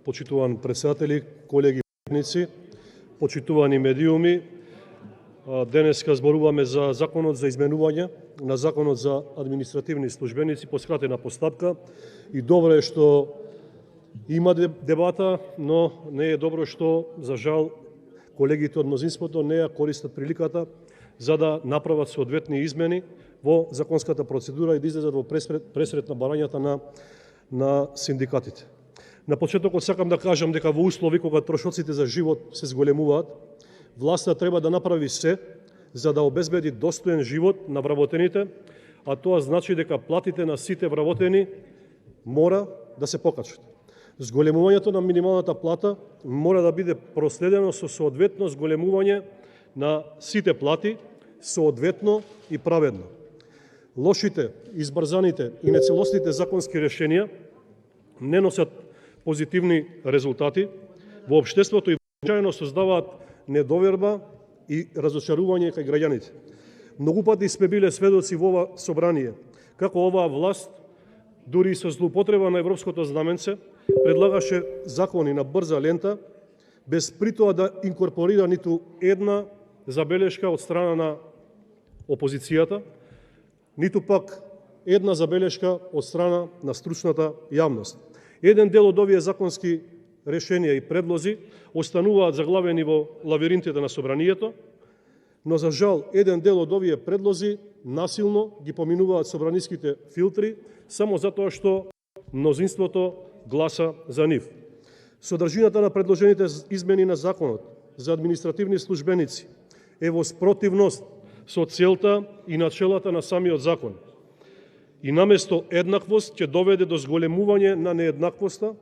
почитуван председатели, колеги политници, почитувани медиуми. Денеска зборуваме за Законот за изменување на Законот за административни службеници по скратена постапка и добро е што има дебата, но не е добро што, за жал, колегите од мнозинството не ја користат приликата за да направат соодветни измени во законската процедура и да излезат во пресрет на барањата на синдикатите. На почетокот сакам да кажам дека во услови кога трошоците за живот се зголемуваат, власта треба да направи се за да обезбеди достоен живот на вработените, а тоа значи дека платите на сите вработени мора да се покачат. Зголемувањето на минималната плата мора да биде проследено со соодветно зголемување на сите плати, соодветно и праведно. Лошите, избрзаните и нецелосните законски решенија не носат позитивни резултати во општеството и воочаено создаваат недоверба и разочарување кај граѓаните. Многу пати сме биле сведоци во ова собрание како оваа власт, дури и со злоупотреба на европското знаменце, предлагаше закони на брза лента, без при тоа да инкорпорира ниту една забелешка од страна на опозицијата, ниту пак една забелешка од страна на стручната јавност. Еден дел од овие законски решенија и предлози остануваат заглавени во лавиринтите на собранието, но за жал еден дел од овие предлози насилно ги поминуваат собраниските филтри само затоа што мнозинството гласа за нив. Содржината на предложените измени на Законот за административни службеници е во спротивност со целта и начелата на самиот закон. И наместо еднаквост ќе доведе до зголемување на нееднаквоста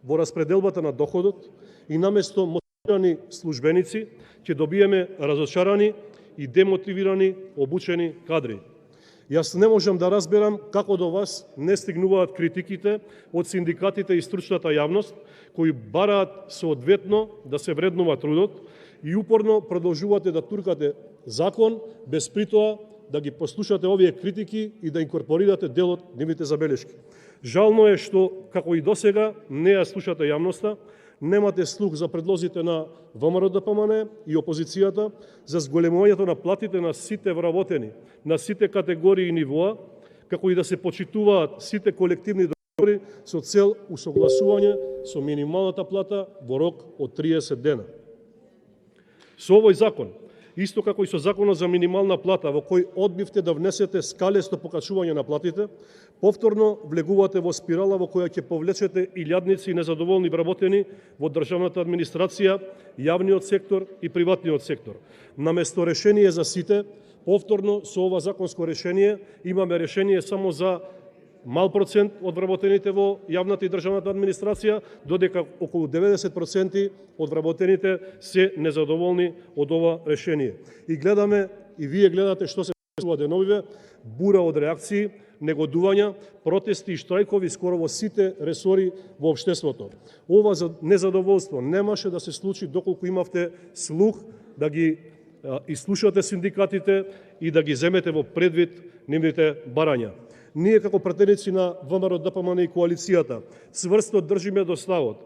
во распределбата на доходот и наместо мотивирани службеници ќе добиеме разочарани и демотивирани обучени кадри. Јас не можам да разберам како до вас не стигнуваат критиките од синдикатите и стручната јавност, кои бараат соодветно да се вреднува трудот и упорно продолжувате да туркате закон, без при тоа да ги послушате овие критики и да инкорпорирате дел од нивните забелешки. Жално е што, како и досега, не ја слушате јавноста, немате слух за предлозите на ВМРО-ДПМНЕ и опозицијата за зголемувањето на платите на сите вработени, на сите категории и нивоа, како и да се почитуваат сите колективни договори со цел усогласување со минималната плата во рок од 30 дена. Со овој закон, исто како и со законот за минимална плата, во кој одбивте да внесете скалесто покачување на платите, повторно влегувате во спирала во која ќе повлечете илјадници незадоволни вработени во државната администрација, јавниот сектор и приватниот сектор. Наместо решение за сите, повторно со ова законско решение имаме решение само за мал процент од вработените во јавната и државната администрација, додека околу 90% од вработените се незадоволни од ова решение. И гледаме, и вие гледате што се случува деновиве, бура од реакции, негодувања, протести и штрајкови скоро во сите ресори во општеството. Ова незадоволство немаше да се случи доколку имавте слух да ги изслушате синдикатите и да ги земете во предвид нивните барања. Ние како пратеници на ВМРО-ДПМНЕ и коалицијата цврсто држиме до ставот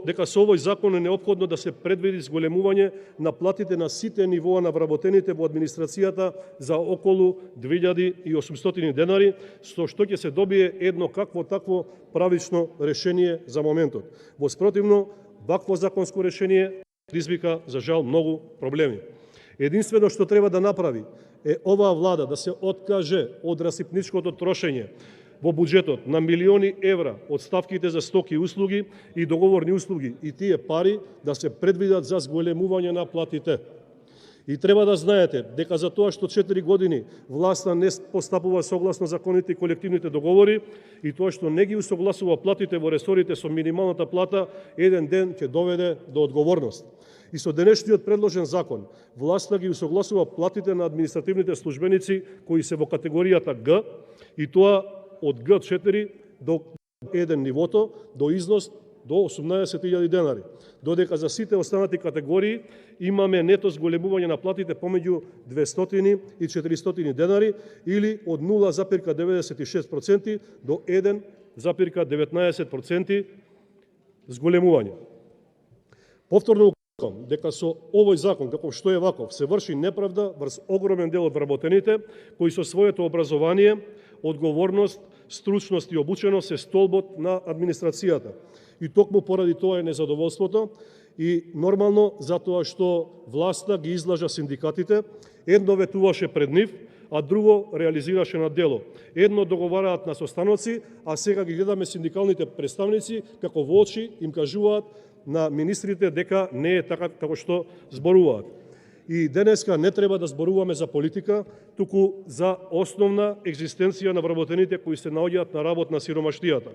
дека со овој закон е неопходно да се предвиди зголемување на платите на сите нивоа на вработените во администрацијата за околу 2800 денари, со што ќе се добие едно какво такво правично решение за моментот. Во спротивно, вакво законско решение предизвика за жал многу проблеми. Единствено што треба да направи е оваа влада да се откаже од расипничкото трошење во буџетот на милиони евра од ставките за стоки и услуги и договорни услуги и тие пари да се предвидат за зголемување на платите. И треба да знаете дека за тоа што 4 години власта не постапува согласно законите и колективните договори и тоа што не ги усогласува платите во ресорите со минималната плата, еден ден ќе доведе до одговорност. И со денешниот предложен закон, власта ги усогласува платите на административните службеници кои се во категоријата Г, и тоа од Г4 до 1 нивото, до износ до 18.000 денари, додека за сите останати категории имаме нето зголемување на платите помеѓу 200 и 400 денари или од 0,96% до 1,19% зголемување. Повторно укажувам дека со овој закон, како што е ваков, се врши неправда врз огромен дел од вработените, кои со своето образование, одговорност, стручност и обученост се столбот на администрацијата. И токму поради тоа е незадоволството и нормално затоа што власта ги излажа синдикатите, едно ветуваше пред нив, а друго реализираше на дело. Едно договараат на состаноци, а сега ги гледаме синдикалните представници како во очи им кажуваат на министрите дека не е така како што зборуваат. И денеска не треба да зборуваме за политика, туку за основна екзистенција на вработените кои се наоѓаат на работ на сиромаштијата.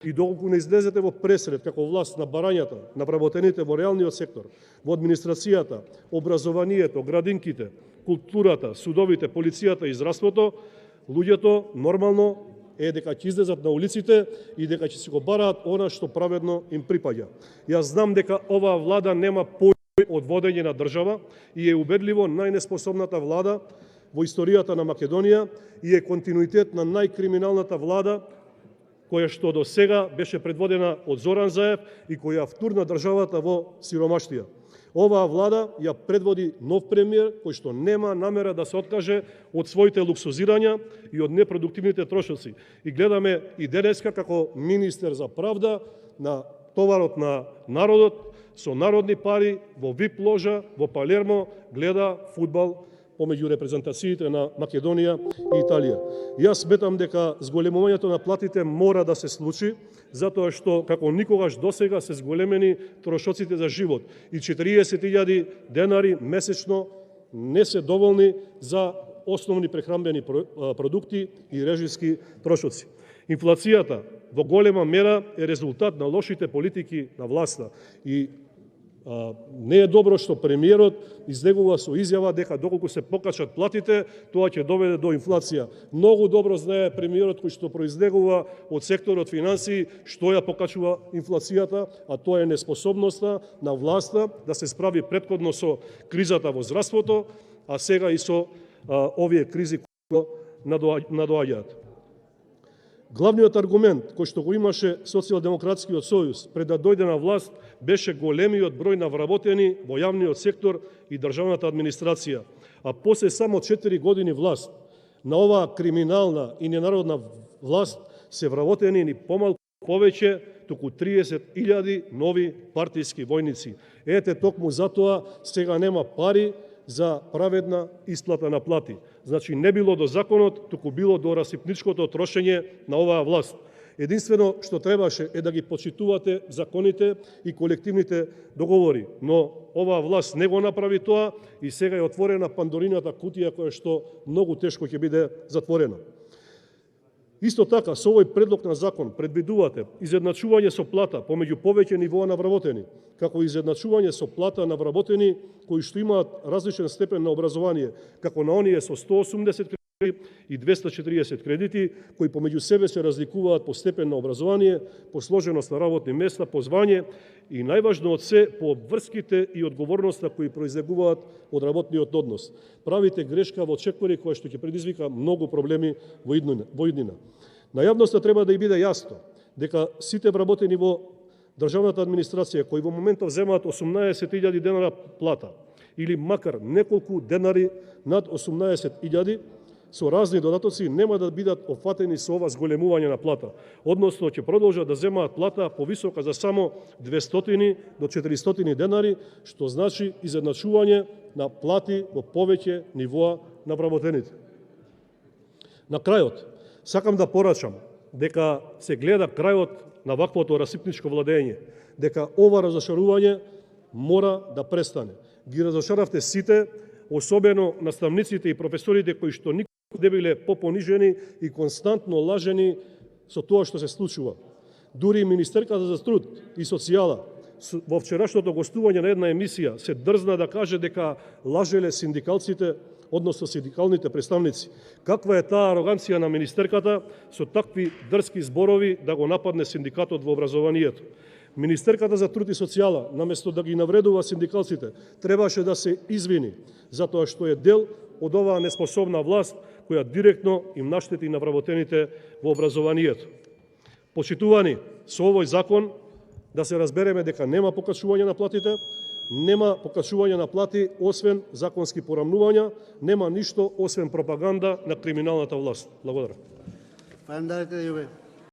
И доколку не излезете во пресред како власт на барањата, на вработените во реалниот сектор, во администрацијата, образованието, градинките, културата, судовите, полицијата и здравството, луѓето нормално е дека ќе излезат на улиците и дека ќе си го бараат она што праведно им припаѓа. Јас знам дека оваа влада нема појми од водење на држава и е убедливо најнеспособната влада во историјата на Македонија и е континуитет на најкриминалната влада која што до сега беше предводена од Зоран Заев и која втурна државата во сиромаштија. Оваа влада ја предводи нов премиер кој што нема намера да се откаже од своите луксузирања и од непродуктивните трошоци. И гледаме и денеска како министер за правда на товарот на народот со народни пари во ВИП ложа во Палермо гледа фудбал помеѓу репрезентациите на Македонија и Италија. Јас сметам дека зголемувањето на платите мора да се случи, затоа што како никогаш досега се зголемени трошоците за живот и 40.000 денари месечно не се доволни за основни прехранбени продукти и режиски трошоци. Инфлацијата во голема мера е резултат на лошите политики на власта и не е добро што премиерот излегува со изјава дека доколку се покачат платите, тоа ќе доведе до инфлација. Многу добро знае премиерот кој што произлегува од секторот финансии што ја покачува инфлацијата, а тоа е неспособноста на власта да се справи претходно со кризата во здравството, а сега и со овие кризи кои надоаѓаат. Главниот аргумент кој што го имаше Социјалдемократскиот сојуз пред да дојде на власт беше големиот број на вработени во јавниот сектор и државната администрација, а после само 4 години власт на оваа криминална и ненародна власт се вработени ни помалку повеќе, туку 30.000 нови партиски војници. Ете токму затоа сега нема пари за праведна исплата на плати. Значи не било до законот, туку било до расипничкото трошење на оваа власт. Единствено што требаше е да ги почитувате законите и колективните договори, но оваа власт не го направи тоа и сега е отворена пандорината кутија која што многу тешко ќе биде затворена. Исто така, со овој предлог на закон предвидувате изедначување со плата помеѓу повеќе нивоа на вработени, како изедначување со плата на вработени кои што имаат различен степен на образование, како на оние со 180 кредити и 240 кредити, кои помеѓу себе се разликуваат по степен на образование, по сложеност на работни места, по звање и најважно од се по врските и одговорноста кои произлегуваат од работниот однос. Правите грешка во чекори која што ќе предизвика многу проблеми во иднина. На јавноста треба да и биде јасно дека сите вработени во државната администрација кои во моментов земаат 18.000 денара плата или макар неколку денари над 18.000 со разни додатоци нема да бидат опфатени со ова зголемување на плата, односно ќе продолжат да земаат плата повисока за само 200 до 400 денари, што значи изедначување на плати во повеќе нивоа на вработените. На крајот, сакам да порачам дека се гледа крајот на ваквото расипничко владење, дека ова разошарување мора да престане. Ги разошаравте сите, особено наставниците и професорите кои што никога не биле попонижени и константно лажени со тоа што се случува. Дури министерката за труд и социјала во вчерашното гостување на една емисија се дрзна да каже дека лажеле синдикалците, односно синдикалните представници. Каква е таа ароганција на министерката со такви дрски зборови да го нападне синдикатот во образованието? Министерката за труд и социјала, наместо да ги навредува синдикалците, требаше да се извини, затоа што е дел од оваа неспособна власт која директно им наштети на вработените во образованието. Почитувани, со овој закон да се разбереме дека нема покачување на платите, нема покачување на плати освен законски порамнувања, нема ништо освен пропаганда на криминалната власт. Благодарам.